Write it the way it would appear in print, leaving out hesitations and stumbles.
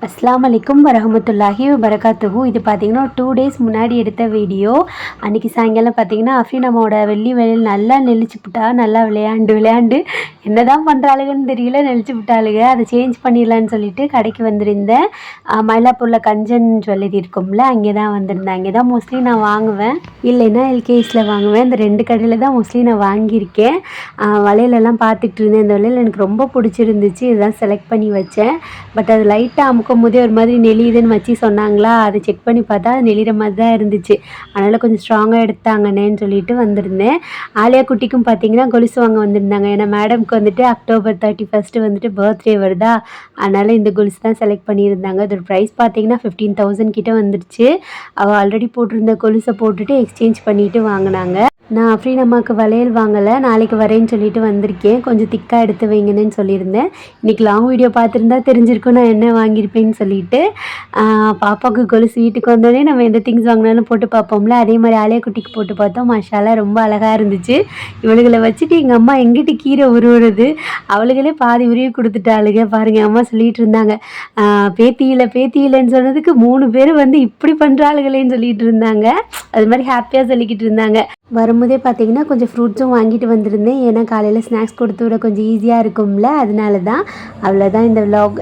அஸ்ஸலாமு அலைக்கும் வரஹமத்துல்லாஹி வபரகாத்துஹு. இது பார்த்தீங்கன்னா 2 டேஸ் முன்னாடி எடுத்த வீடியோ. அன்றைக்கி சாயங்காலம் பார்த்தீங்கன்னா அஃப்ரீன் அம்மாவோட வெள்ளி வேலையில் நல்லா நெளிச்சு விட்டா, நல்லா விளையாண்டு என்ன தான் பண்ணுறாளுங்கன்னு தெரியல, நெளிச்சு விட்டாளுங்க. அதை சேஞ்ச் பண்ணிடலான்னு சொல்லிட்டு கடைக்கு வந்திருந்தேன். மயிலாப்பூரில் கஞ்சன் ஜுவல்லரி இருக்கும்ல, அங்கே தான் வந்திருந்தேன். அங்கே தான் மோஸ்ட்லி நான் வாங்குவேன், இல்லைன்னா எல்கேஎஸில் வாங்குவேன். இந்த 2 கடையில் தான் மோஸ்ட்லி நான் வாங்கியிருக்கேன். வளையலெல்லாம் பார்த்துட்டு இருந்தேன். இந்த வளையல் எனக்கு ரொம்ப பிடிச்சிருந்துச்சு, இதுதான் செலக்ட் பண்ணி வச்சேன். பட் அது லைட்டாக அமுக்கும் போதே ஒரு மாதிரி நெளியுதுன்னு வச்சு சொன்னாங்களா, அதை செக் பண்ணி பார்த்தா நெளிகிற மாதிரி தான் இருந்துச்சு. அதனால் கொஞ்சம் ஸ்ட்ராங்காக எடுத்தாங்கண்ணேன்னு சொல்லிட்டு வந்திருந்தேன். ஆலியா குட்டிக்கும் பார்த்தீங்கன்னா கொலுசு வாங்க வந்திருந்தாங்க. ஏன்னா மேடம்க்கு வந்துட்டு அக்டோபர் 31 வந்துட்டு பர்த்டே வருதா, அதனால் இந்த கொலுசு தான் செலக்ட் பண்ணியிருந்தாங்க. அதோட ப்ரைஸ் பார்த்தீங்கன்னா 15,000 கிட்ட வந்துடுச்சு. அவள் ஆல்ரெடி போட்டிருந்த கொலுசை போட்டுட்டு எக்ஸ்சேஞ்ச் பண்ணிவிட்டு வாங்கினாங்க. நான் அஃப்ரீன் அம்மாவுக்கு வளையல் வாங்கலை, நாளைக்கு வரேன்னு சொல்லிட்டு வந்திருக்கேன். கொஞ்சம் திக்காக எடுத்து வைங்கன்னு சொல்லியிருந்தேன். இன்றைக்கி லாங் வீடியோ பார்த்துருந்தா தெரிஞ்சிருக்கும் நான் என்ன வாங்கியிருப்பேன்னு சொல்லிட்டு. பாப்பாவுக்கு கொலுசு வீட்டுக்கு வந்தோடனே நம்ம எந்த திங்ஸ் வாங்கினாலும் போட்டு பார்ப்போம்ல, அதே மாதிரி ஆலியா குட்டிக்கு போட்டு பார்த்தோம். மாஷால்லா ரொம்ப அழகாக இருந்துச்சு. இவளுகளை வச்சுட்டு எங்கள் அம்மா எங்கிட்ட கீரை உருவுறது, அவளுகளே பாதி உருவி கொடுத்துட்டாளுங்க. பாருங்கள், அம்மா சொல்லிகிட்டு இருந்தாங்க, பேத்தியில்லைன்னு சொன்னதுக்கு 3 பேர் வந்து இப்படி பண்ணுறாளுகளேன்னு சொல்லிட்டு இருந்தாங்க. அது மாதிரி ஹாப்பியாக சொல்லிக்கிட்டு இருந்தாங்க. வரும்போதே பார்த்தீங்கன்னா கொஞ்சம் ஃப்ரூட்ஸும் வாங்கிட்டு வந்திருந்தேன். ஏன்னா காலையில் ஸ்நாக்ஸ் கொடுத்து விட கொஞ்சம் ஈஸியாக இருக்கும்ல, அதனால தான். அவ்வளோதான் இந்த விலாக்.